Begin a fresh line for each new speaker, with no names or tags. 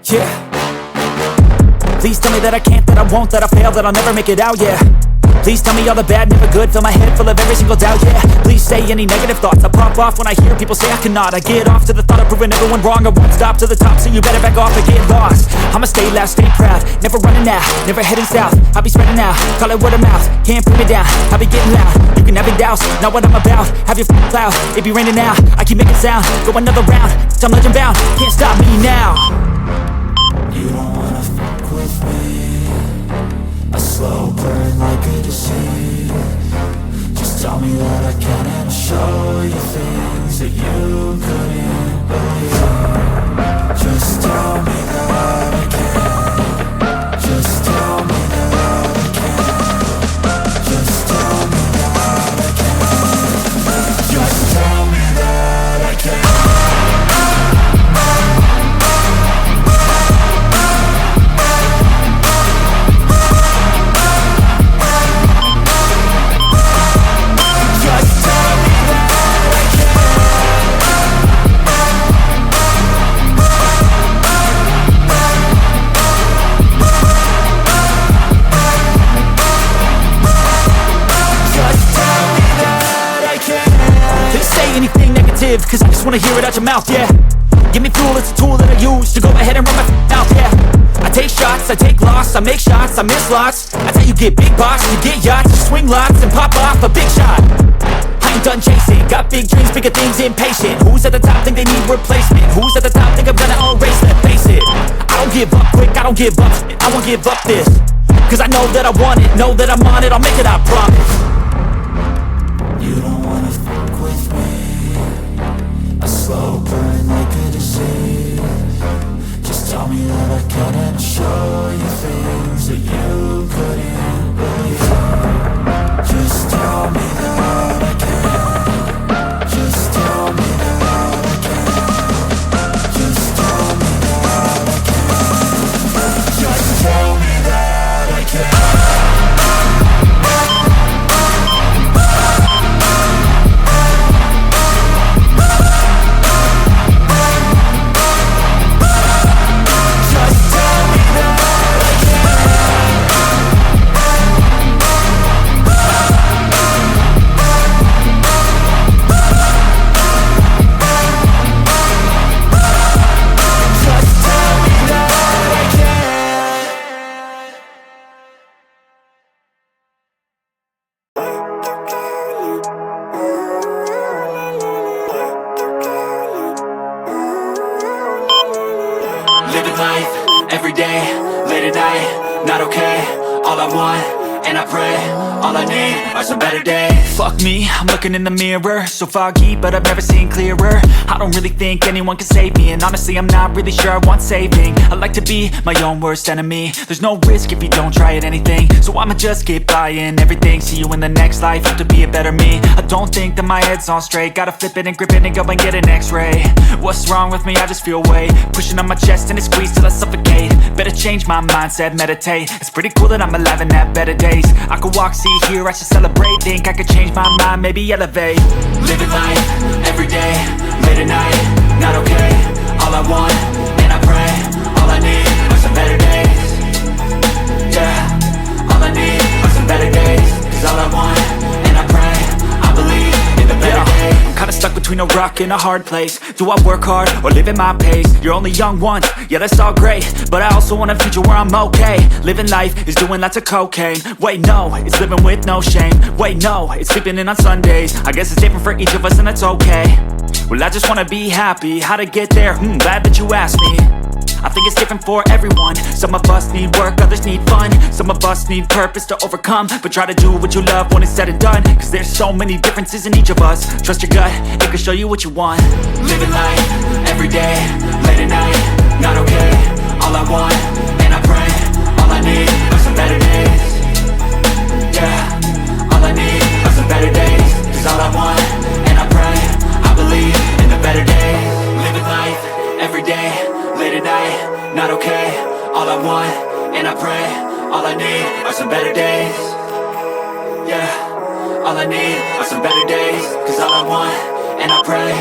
Yeah. Please tell me that I can't, that I won't, that I fail, that I'll never make it out, yeah. Please tell me all the bad, never good, fill my head full of every single doubt, yeah. Please say any negative thoughts, I pop off when I hear people say I cannot. I get off to the thought of proving everyone wrong, I won't stop to the top, so you better back off and get lost. I'ma stay loud, stay proud, never running out, never heading south. I'll be spreading out, call it word of mouth, can't put me down, I'll be getting loud. You can have your doubts, not what I'm about, have your cloud, it be raining now. I keep making sound, go another round, I'm legend bound, can't stop me now.
You don't wanna fuck with me, a slow burn like a disease. Just tell me that I can and I'll show you things that you couldn't believe. Just tell me that I can. Just tell me that I can. Just tell me that I can. Just tell me that I can.
Cause I just wanna hear it out your mouth, yeah. Give me fuel, it's a tool that I use to go ahead and run my mouth, yeah. I take shots, I take loss, I make shots, I miss lots. That's how you get big box, you get yachts, you swing lots and pop off a big shot. I ain't done chasing, got big dreams, bigger things, impatient. Who's at the top think they need replacement? Who's at the top think I'm gonna erase, let's face it. I don't give up quick, I don't give up shit, I won't give up this. Cause I know that I want it, know that I'm on it, I'll make it, I promise.
You don't wanna fuck with me, a slow burn like a disease. Just tell me that I can and I'll show you things that you couldn't believe. Just tell me that I can. Just tell me that I can. Just tell me that I can. Just tell me that I can.
Living life, everyday, late at night, not okay. All I want, and I pray, all I need are some better days. Fuck me, I'm looking in the mirror, so foggy, but I've never seen clearer. I don't really think anyone can save me, and honestly I'm not really sure I want saving. I like to be my own worst enemy. There's no risk if you don't try at anything, so I'ma just keep buying everything. See you in the next life, have to be a better me. I don't think that my head's on straight, gotta flip it and grip it and go and get an x-ray. What's wrong with me? I just feel weight pushing on my chest and it squeezes till I suffocate. Better change my mindset, meditate. It's pretty cool that I'm alive and have better days. I could walk, see, hear, I should celebrate. Think I could change my mind, maybe elevate. Living life, everyday, late at night, not okay. All I want, and I pray, all I need are some better days. Yeah, all I need are some better days. Cause all I want, and I pray, I believe in the better days. I'm kinda stuck between a rock and a hard place. Do I work hard or live at my pace? You're only young once, yeah that's all great, but I also want a future where I'm okay. Living life is doing lots of cocaine. Wait no, it's living with no shame. Wait no, it's sleeping in on Sundays. I guess it's different for each of us and that's okay. Well I just wanna be happy, how to get there? Glad that you asked me. I think it's different for everyone. Some of us need work, others need fun. Some of us need purpose to overcome. But try to do what you love when it's said and done. Cause there's so many differences in each of us. Trust your gut, it can show you what you want. Living life, everyday, late at night, not okay. All I want, and I pray, all I need are some better days. Yeah, all I need are some better days. Cause all I want, and I pray, I believe in the better days. Living life, everyday, late at night, not okay. All I want, and I pray, all I need are some better days. Yeah, all I need are some better days. Cause all I want, and I pray